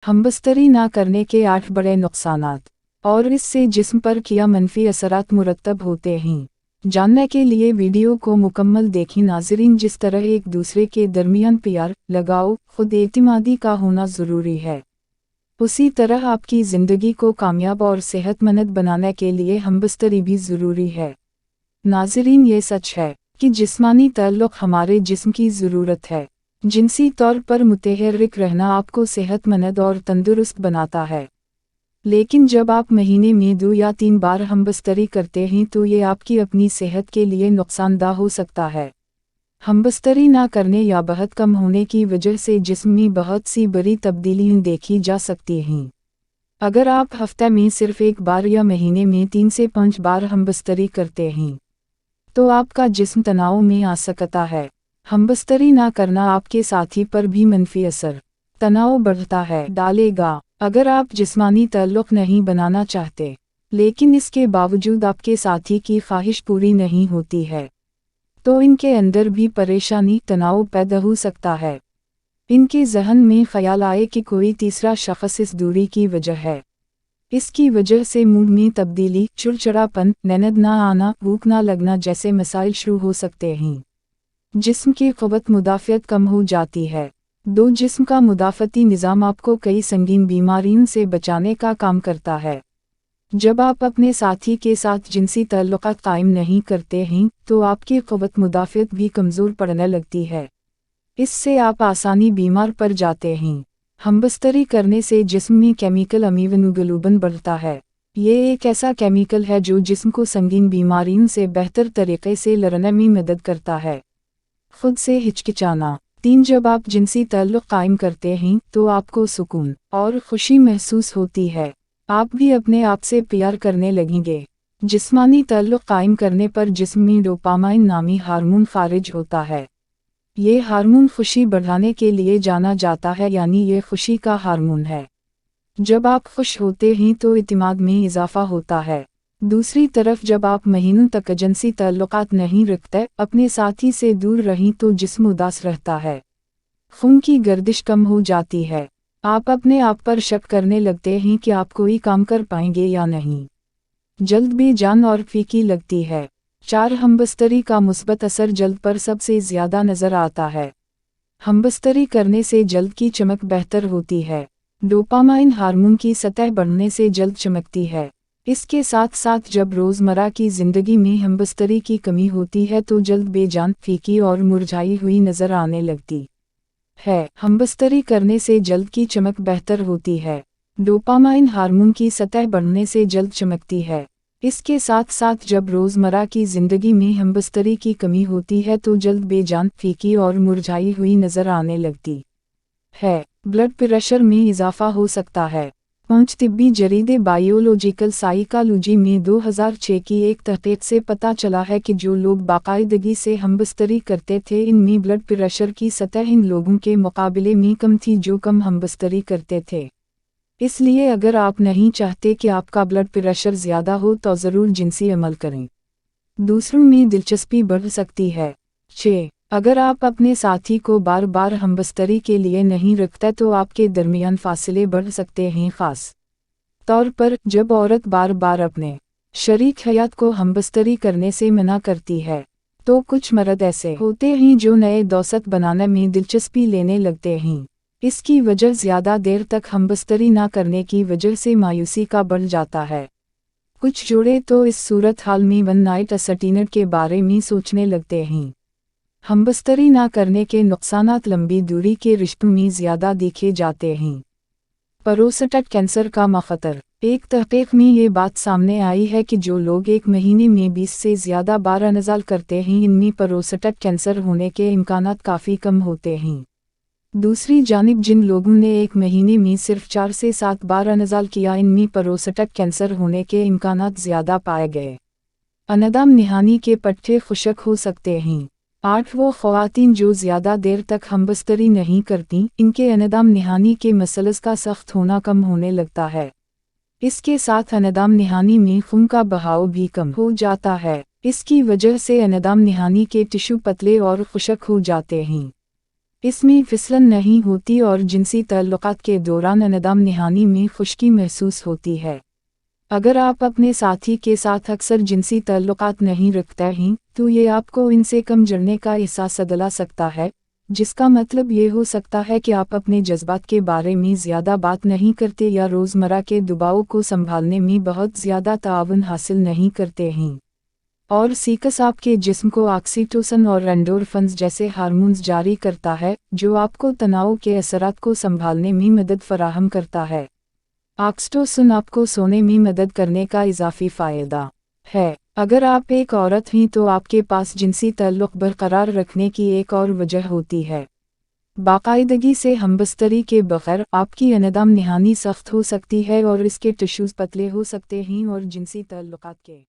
हमबस्तरी ना करने के 8 बड़े नुकसानात और इससे जिस्म पर क्या मनफी असरात मुरतब होते हैं। जानने के लिए वीडियो को मुकम्मल देखें नाज़रीन। जिस तरह एक दूसरे के दरमियान प्यार, लगाव, खुद एतमादी का होना ज़रूरी है, उसी तरह आपकी ज़िंदगी को कामयाब और सेहतमंद बनाने के लिए हमबस्तरी भी ज़रूरी है। नाज़रीन, ये सच है कि जिस्मानी ताल्लुक़ हमारे जिस्म की ज़रूरत है। जिनसी तौर पर मुतहर्रिक रहना आपको सेहतमंद और तंदुरुस्त बनाता है, लेकिन जब आप महीने में 2 या 3 बार हमबस्तरी करते हैं तो ये आपकी अपनी सेहत के लिए नुकसानदा हो सकता है। हमबस्तरी ना करने या बहुत कम होने की वजह से जिस्म में बहुत सी बड़ी तब्दीलियां देखी जा सकती हैं। अगर आप हफ्ते में सिर्फ 1 बार या महीने में 3 से 5 बार हमबस्तरी करते हैं तो आपका जिस्म तनाव में आ सकता है। हमबस्तरी ना करना आपके साथी पर भी मनफी असर, तनाव बढ़ता है डालेगा। अगर आप जिस्मानी ताल्लुक़ नहीं बनाना चाहते लेकिन इसके बावजूद आपके साथी की ख्वाहिश पूरी नहीं होती है तो इनके अंदर भी परेशानी, तनाव पैदा हो सकता है। इनके जहन में ख्याल आए कि कोई तीसरा शख्स इस दूरी की वजह है। इसकी वजह से मूड में तब्दीली, चिड़चिड़ापन, नींद ना आना, भूख ना लगना जैसे मसाइल शुरू हो सकते हैं। जिस्म की क़ुव्वत मुदाफ़ियत कम हो जाती है। जिस्म का मुदाफ़ती निज़ाम आपको कई संगीन बीमारियों से बचाने का काम करता है। जब आप अपने साथी के साथ जिनसी ताल्लुक़ात कायम नहीं करते हैं तो आपकी क़ुव्वत मुदाफ़ियत भी कमज़ोर पड़ने लगती है। इससे आप आसानी बीमार पड़ जाते हैं। हमबस्तरी करने से जिस्म में केमिकल इम्यूनोग्लोबुलिन बढ़ता है। ये एक ऐसा केमिकल है जो जिस्म को संगीन बीमारियों से बेहतर तरीके से लड़ने में मदद करता है। खुद से हिचकिचाना। 3 जब आप जिनसी ताल्लुक़ कायम करते हैं तो आपको सुकून और खुशी महसूस होती है। आप भी अपने आप से प्यार करने लगेंगे। जिस्मानी ताल्लुक़ कायम करने पर जिस्म में डोपामाइन नामी हार्मोन खारिज होता है। ये हार्मोन खुशी बढ़ाने के लिए जाना जाता है, यानी ये खुशी का हार्मोन है। जब आप खुश होते हैं तो इत्मीनान में इजाफा होता है। दूसरी तरफ जब आप महीनों तक जिनसी ताल्लुक़ात नहीं रखते, अपने साथी से दूर रहें तो जिस्म उदास रहता है, खून की गर्दिश कम हो जाती है। आप अपने आप पर शक करने लगते हैं कि आप कोई काम कर पाएंगे या नहीं। जल्द बेजान और फीकी लगती है। 4 हमबस्तरी का मुस्बत असर जल्द पर सबसे ज़्यादा नज़र आता है। हमबस्तरी करने से जल्द की चमक बेहतर होती है। डोपामाइन हार्मोन की सतह बढ़ने से जल्द चमकती है। इसके साथ साथ जब रोज़मर्रा की ज़िंदगी में हमबस्तरी की कमी होती है तो जल्द बेजान, फीकी और मुरझाई हुई नज़र आने लगती है। हमबस्तरी करने से जल्द की चमक बेहतर होती है। डोपामाइन हार्मोन की सतह बढ़ने से जल्द चमकती है। इसके साथ साथ जब रोज़मर्रा की ज़िंदगी में हमबस्तरी की कमी होती है तो जल्द बेजान, फीकी और मुरझाई हुई नज़र आने लगती है। ब्लड प्रेशर में इजाफा हो सकता है। 5 तिब्बी जरीदे बायोलॉजिकल साइकोलॉजी में 2006 की एक तहक़ीक़ से पता चला है कि जो लोग बाकायदगी से हमबस्तरी करते थे इनमें ब्लड प्रेशर की सतह इन लोगों के मुकाबले में कम थी जो कम हमबस्तरी करते थे। इसलिए अगर आप नहीं चाहते कि आपका ब्लड प्रेशर ज़्यादा हो तो ज़रूर जिनसी अमल करें। दूसरों में दिलचस्पी बढ़ सकती है। 6. अगर आप अपने साथी को बार बार हमबस्तरी के लिए नहीं रखते तो आपके दरमियान फासले बढ़ सकते हैं, ख़ास तौर पर जब औरत बार बार अपने शरीक हयात को हमबस्तरी करने से मना करती है। तो कुछ मर्द ऐसे होते हैं जो नए दोस्त बनाने में दिलचस्पी लेने लगते हैं। इसकी वजह ज़्यादा देर तक हमबस्तरी ना करने की वजह से मायूसी का बढ़ जाता है। कुछ जोड़े तो इस सूरत हाल में वन नाइट स्टैंडर्ड के बारे में सोचने लगते हैं। हमबस्तरी ना करने के नुकसानात लंबी दूरी के रिश्तों में ज़्यादा देखे जाते हैं। प्रोस्टेट कैंसर का मखतर। एक तहक़ीक़ में ये बात सामने आई है कि जो लोग एक महीने में 20 से ज़्यादा बार अनज़ाल करते हैं इनमें प्रोस्टेट कैंसर होने के इम्कानात काफ़ी कम होते हैं। दूसरी जानिब जिन लोगों ने एक महीने में सिर्फ 4 से 7 बार अनज़ाल किया इनमें प्रोस्टेट कैंसर होने के इम्कानात ज़्यादा पाए गए। अनदाम निहानी के पट्टे खुशक हो सकते हैं। 8 वो ख़वातीन जो ज़्यादा देर तक हमबस्तरी नहीं करती इनके अनदाम निहानी के मसलस का सख्त होना कम होने लगता है। इसके साथ अनदाम निहानी में खून का बहाव भी कम हो जाता है। इसकी वजह से अनदाम निहानी के टिश्यू पतले और खुशक हो जाते हैं। اس میں پھسلن نہیں ہوتی اور جنسی تعلقات کے دوران انعدام نہانی میں خشکی محسوس ہوتی ہے۔ اگر آپ اپنے ساتھی کے ساتھ اکثر جنسی تعلقات نہیں رکھتے ہیں تو یہ آپ کو ان سے کم جڑنے کا احساس دلا سکتا ہے، جس کا مطلب یہ ہو سکتا ہے کہ آپ اپنے جذبات کے بارے میں زیادہ بات نہیں کرتے یا روزمرہ کے دباؤ کو سنبھالنے میں بہت زیادہ تعاون حاصل نہیں کرتے ہیں۔ اور سیکس آپ کے جسم کو آکسیٹوسن اور اینڈورفنز جیسے ہارمونز جاری کرتا ہے جو آپ کو تناؤ کے اثرات کو سنبھالنے میں مدد فراہم کرتا ہے۔ آکسیٹوسن آپ کو سونے میں مدد کرنے کا اضافی فائدہ ہے۔ اگر آپ ایک عورت ہیں تو آپ کے پاس جنسی تعلق برقرار رکھنے کی ایک اور وجہ ہوتی ہے۔ باقاعدگی سے ہمبستری کے بغیر آپ کی انعدام نہانی سخت ہو سکتی ہے اور اس کے ٹشوز پتلے ہو سکتے ہیں اور جنسی تعلقات کے